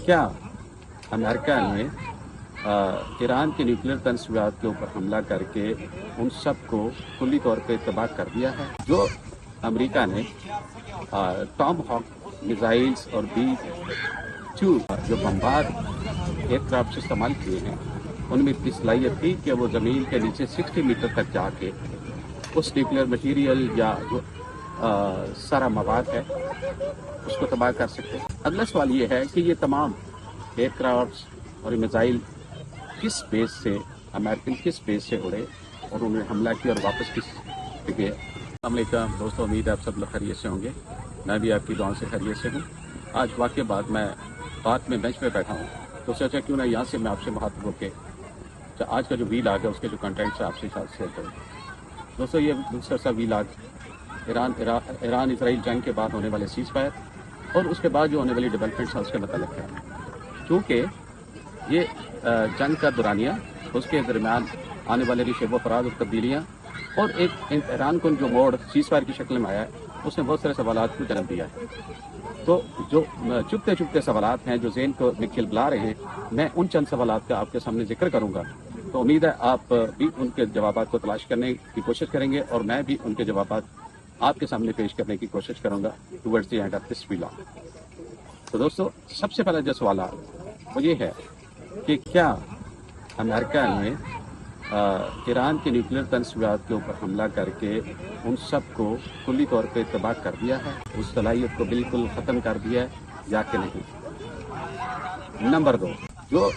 क्या अमेरिका ने ईरान के न्यूक्लियर तंत्रगात के ऊपर हमला करके उन सब को कुल्ली तौर पे तबाह कर दिया है। जो अमेरिका ने टॉम हॉक मिसाइल्स और B-2 जो बमबार एयरक्राफ्ट इस्तेमाल किए हैं, उनमें इतनी सलाहियत थी कि वो ज़मीन के नीचे 60 मीटर तक जाके उस न्यूक्लियर मटीरियल या जो सारा मवाद है उसको तबाह कर सकते हैं। अगला सवाल ये है कि ये तमाम एयरक्राफ्ट और मिसाइल किस बेस से, अमेरिकन किस बेस से उड़े और उन्होंने हमला किया और वापस किस गए। अस्सलाम वालेकुम दोस्तों, उम्मीद है आप सब लोग खैरियत से होंगे। मैं भी आपकी दुआओं से खैरियत से हूँ। आज वाक़े बाद मैं पार्क में बेंच पे बैठा हूँ तो सोचा क्यों ना यहाँ से मैं आपसे बात होकर तो आज का जो वीलॉग है उसके जो कंटेंट है आपसे साथ शेयर करूँ। दोस्तों, ये दूसरा सा वीलॉग ईरान इसराइल जंग के बाद होने वाले सीज़ फायर और उसके बाद जो होने वाली डेवलपमेंट्स हैं उसके मतलब है। क्योंकि ये जंग का दुरानिया, उसके दरमियान आने वाले रिशेब व फराज और तब्दीलियाँ और एक ईरान को जो मोड़ सीज़ फायर की शक्ल में आया है उसने बहुत सारे सवालात को जन्म दिया है। तो जो चुपते चुपते सवालात हैं जो ज़हन को खिलबुला रहे हैं, मैं उन चंद सवालात का आपके सामने जिक्र करूँगा। तो उम्मीद है आप भी उनके जवाबात को तलाश करने की कोशिश करेंगे और मैं भी उनके जवाबात आपके सामने पेश करने की कोशिश करूँगा towards the end of this vlog. तो दोस्तों, सबसे पहला जो सवाल वो ये है कि क्या अमेरिका ने ईरान के न्यूक्लियर तंत्रगात के ऊपर हमला करके उन सब को कुल्ली तौर पे तबाह कर दिया है, उस सलाहियत को बिल्कुल ख़त्म कर दिया है या कि नहीं। नंबर 2, जो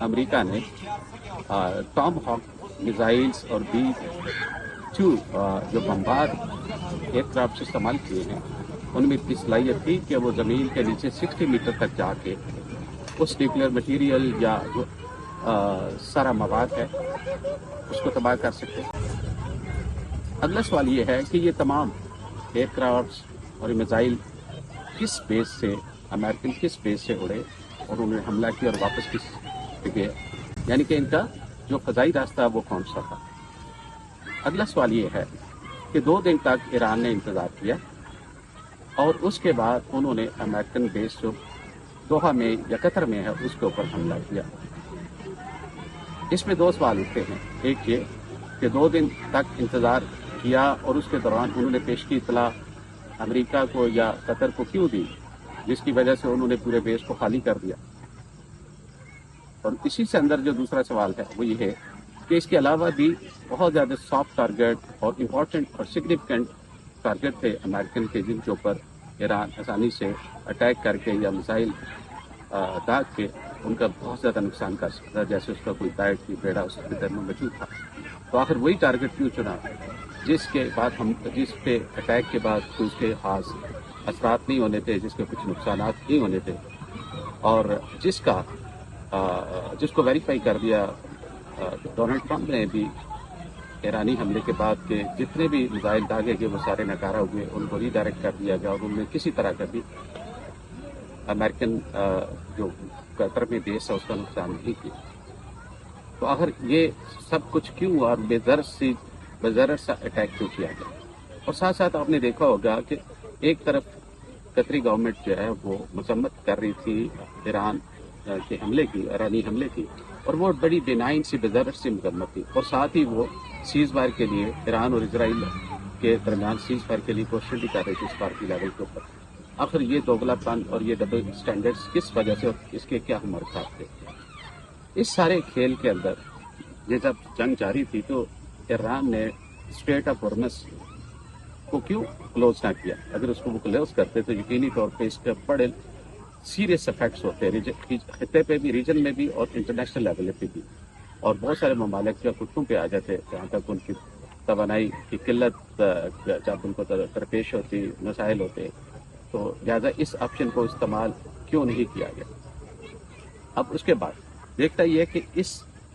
अमेरिका ने टॉम हॉक मिसाइल्स और B-2 जो बमबार एयरक्राफ्ट इस्तेमाल किए हैं, उनमें इतनी सलाहियत थी कि वो ज़मीन के नीचे 60 मीटर तक जाके उस न्यूक्लियर मटीरियल या जो सारा मवाद है उसको तबाह कर सकते हैं। अगला सवाल ये है कि ये तमाम एयरक्राफ्ट और मिसाइल किस बेस से, अमेरिकन किस बेस से उड़े और उन्होंने हमला किया और वापस किस गए, यानी कि इनका जो फ़ज़ाई रास्ता वो कौन सा था। अगला सवाल ये है कि 2 दिन तक ईरान ने इंतज़ार किया और उसके बाद उन्होंने अमेरिकन बेस जो दोहा में या कतर में है उसके ऊपर हमला किया। इसमें 2 सवाल उठते हैं। एक ये कि 2 दिन तक इंतज़ार किया और उसके दौरान उन्होंने पेश की इतला अमेरिका को या कतर को क्यों दी, जिसकी वजह से उन्होंने पूरे बेस को खाली कर दिया। और इसी से अंदर जो दूसरा सवाल है वो ये है कि इसके अलावा भी बहुत ज़्यादा सॉफ्ट टारगेट और इम्पॉर्टेंट और सिग्निफिकेंट टारगेट थे अमेरिकन के, जिनके ऊपर ईरान आसानी से अटैक करके या मिसाइल दाग के उनका बहुत ज़्यादा नुकसान कर सकता है, जैसे उसका कोई बैट की बेड़ा उसके अंदर में मौजूद था। तो आखिर वही टारगेट क्यों चुना जिसके बाद जिस पे अटैक के बाद कोई उसके खास असरात नहीं होने थे, जिसके कुछ नुकसान नहीं होने थे और जिसको वेरीफाई कर दिया डोनाल्ड ट्रंप ने भी ईरानी हमले के बाद के जितने भी मिसाइल दागे गए वो सारे नकारा हुए, उनको रीडायरेक्ट कर दिया गया और उनमें किसी तरह का भी अमेरिकन जो कतर में बेस है उसका नुकसान नहीं किया। तो आखिर ये सब कुछ क्यों हुआ और बेज़रर सा अटैक क्यों किया गया। और साथ साथ आपने देखा होगा कि एक तरफ कतरी गवर्नमेंट जो है वो मजम्मत कर रही थी ईरान के हमले की, ईरानी हमले की, और वो बड़ी बेनाइन सी बेज़रर सी मजम्मत थी। और साथ ही वो सीज़ फायर के लिए ईरान और इसराइल के दरमियान सीज़ फायर के लिए कोशिश भी कर रही थी इस पार्टी लेवल के ऊपर। आखिर ये दोगलापन और ये डबल स्टैंडर्ड्स किस वजह से और इसके क्या मरकज़ थे। इस सारे खेल के अंदर ये जब जंग जारी थी तो ईरान ने स्ट्रेट ऑफ हॉर्मस को क्यों क्लोज ना किया। अगर उसको वो क्लोज करते तो यकीनी तौर पे इसके बड़े सीरियस इफेक्ट्स होते हैं खिते पे भी, रीजन में भी और इंटरनेशनल लेवल पे भी, और बहुत सारे ममालिक जो घुटनों पे आ जाते जहाँ तक उनकी तवानाई की किल्लत जब उनको दरपेश होती, मसाइल होते, तो लिहाजा इस ऑप्शन को इस्तेमाल क्यों नहीं किया गया। अब उसके बाद देखता ये है कि इस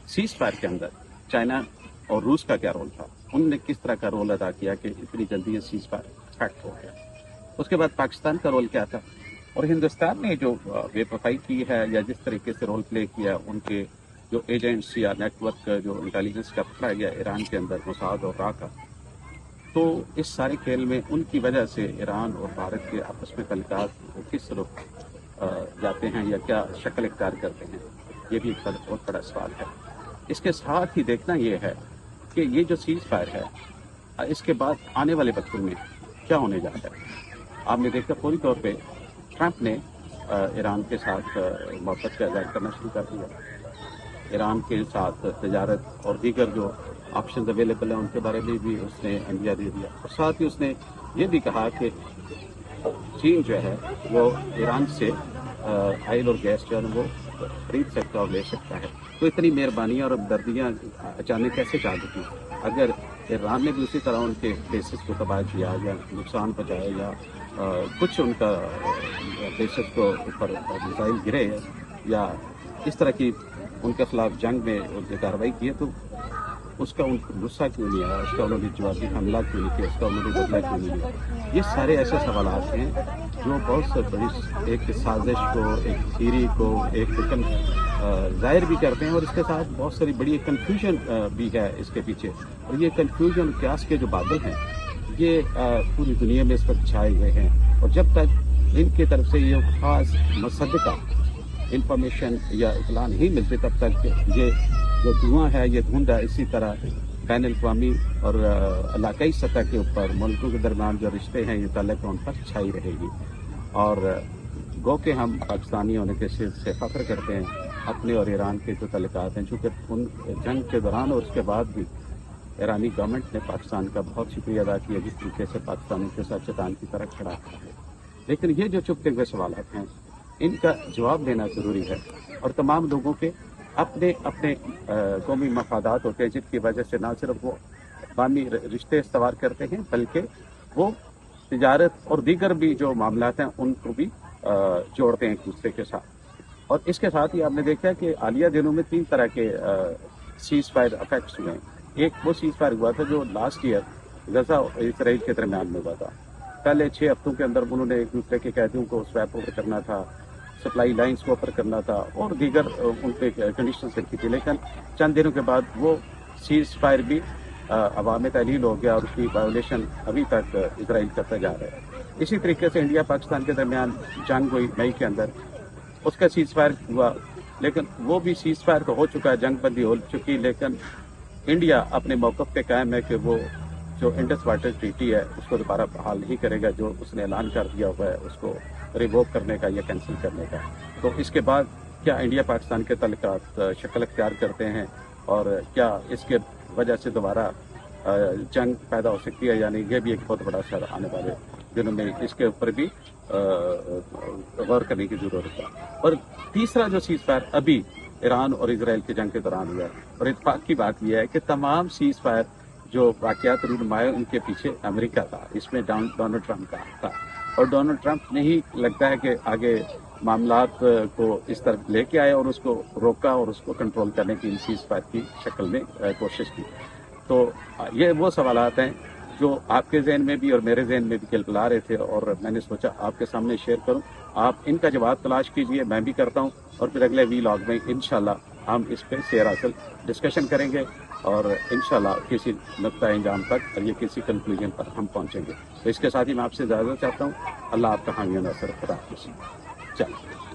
सीज़ फायर के अंदर चाइना और रूस का क्या रोल था, उनने किस तरह का रोल अदा किया कि इतनी जल्दी ये सीज़ फायर फैक्ट हो गया। उसके बाद पाकिस्तान का रोल क्या था और हिंदुस्तान ने जो बेवफाई की है या जिस तरीके से रोल प्ले किया, उनके जो एजेंट्स या नेटवर्क जो इंटेलिजेंस का पकड़ा गया ईरान के अंदर मोसाद और रा का, तो इस सारे खेल में उनकी वजह से ईरान और भारत के आपस में तल्लुकात किस रुख जाते हैं या क्या शक्ल इख्तियार करते हैं, ये भी एक बहुत बड़ा सवाल है। इसके साथ ही देखना ये है कि ये जो सीज फायर है इसके बाद आने वाले वक्तों में क्या होने जा रहा है। आपने देखा पूरी तौर पे ट्रंप ने ईरान के साथ मोहब्बत का इज़हार करना शुरू कर दिया। ईरान के साथ तजारत और दीगर जो ऑप्शन अवेलेबल हैं उनके बारे में भी उसने इंडिया दे दिया, और साथ ही उसने ये भी कहा कि चीन जो है वो ईरान से ऑयल और गैस जो है वो खरीद सकता और ले सकता है। तो इतनी मेहरबानियाँ और हमदर्दियाँ अचानक कैसे चाह दी? अगर ईरान ने भी उसी तरह उनके बेसिस को तबाह किया या नुकसान पहुँचाया या कुछ उनका बेसिस को ऊपर मिसाइल गिरे या इस तरह की उनके खिलाफ जंग में उनकी कार्रवाई की है, तो उसका उनको गुस्सा क्यों नहीं आया, उसका उन्होंने जवाबी हमला क्यों नहीं किया, उसका उन्होंने बदला क्यों नहीं लिया? ये सारे ऐसे सवाल हैं जो बहुत से बड़ी एक साजिश को, एक थीरी को, एक जाहिर भी करते हैं, और इसके साथ बहुत सारी बड़ी कन्फ्यूजन भी है इसके पीछे। और ये कन्फ्यूजन क्यास के जो बादल हैं ये पूरी दुनिया में इस वक्त छाए हुए हैं, और जब तक इनकी तरफ से ये खास मसद्दका इंफॉर्मेशन या इतला नहीं मिलती तब तक ये जो धुआं है, ये धुंध है, इसी तरह बैन अवी और इलाकाई सतह के ऊपर मुल्कों के दरमियान जो रिश्ते हैं ये ताल्लुक उन पर छाई रहेगी। और गो के हम पाकिस्तानी होने के से फख्र करते हैं अपने और ईरान के जो तल्लुकात हैं, चूँकि उन जंग के दौरान और उसके बाद भी ईरानी गवर्नमेंट ने पाकिस्तान का बहुत शुक्रिया अदा किया जिस तरीके से पाकिस्तान के साथ चट्टान की तरह खड़ा है। लेकिन ये जो चुपते हुए सवाल हैं इनका जवाब देना ज़रूरी है, और तमाम लोगों के अपने अपने कौमी मफादात होते हैं जिनकी वजह से ना सिर्फ वो बामी रिश्ते इस्तवार करते हैं बल्कि वो तिजारत और दीगर भी जो मामला हैं उनको भी जोड़ते हैं एक दूसरे के साथ। और इसके साथ ही आपने देखा कि हालिया दिनों में 3 तरह के सीज फायर अफेक्ट्स हुए हैं। एक वो सीज फायर हुआ था जो लास्ट ईयर गजा और इसराइल के दरमियान में हुआ था। पहले 6 हफ्तों के अंदर उन्होंने एक दूसरे के कैदियों को स्वैप ओवर करना था, सप्लाई लाइंस को ओवर करना था और दीगर उन पर कंडीशन रखी थी, लेकिन चंद दिनों के बाद वो सीज फायर भी अवाम तहलील हो गया और उसकी वायोलेशन अभी तक इसराइल करता जा रहा है। इसी तरीके से इंडिया पाकिस्तान के दरमियान जंग हुई मई के अंदर, उसका सीज फायर हुआ, लेकिन वो भी सीज फायर तो हो चुका है, जंग बंदी हो चुकी, लेकिन इंडिया अपने मौक़िफ़ पे कायम है कि वो जो इंडस वाटर ट्रीटी है उसको दोबारा बहाल नहीं करेगा, जो उसने ऐलान कर दिया हुआ है उसको रिवोक करने का या कैंसिल करने का। तो इसके बाद क्या इंडिया पाकिस्तान के तल्लुकात शक्ल इख्तियार करते हैं और क्या इसके वजह से दोबारा जंग पैदा हो सकती है, यानी ये भी एक बहुत बड़ा असर आने वाले दिनों में इसके ऊपर भी गौर करने की ज़रूरत है। और तीसरा जो सीज फायर अभी ईरान और इसराइल की जंग के दौरान हुआ है, और इत्तेफाक की बात यह है कि तमाम सीज फायर जो वाक़यात रूनुमाए उनके पीछे अमेरिका था, इसमें डोनाल्ड ट्रंप का था, और डोनाल्ड ट्रंप नहीं लगता है कि आगे मामलात को इस तरफ लेके आए और उसको रोका और उसको कंट्रोल करने की इन सीज फायर की शक्ल में कोशिश की। तो ये वो सवालात हैं जो आपके जहन में भी और मेरे जहन में भी खिलखिला रहे थे, और मैंने सोचा आपके सामने शेयर करूं। आप इनका जवाब तलाश कीजिए, मैं भी करता हूं, और फिर अगले वीलॉग में इंशाल्लाह हम इस पे शेयर हासिल डिस्कशन करेंगे और इंशाल्लाह किसी नुक्ता इंजाम तक और ये किसी कंक्लूजन पर हम पहुंचेंगे। तो इसके साथ ही मैं आपसे इजाज़त चाहता हूँ। अल्लाह आपका हामी नसर खुदा हाफ़िज़। चलो।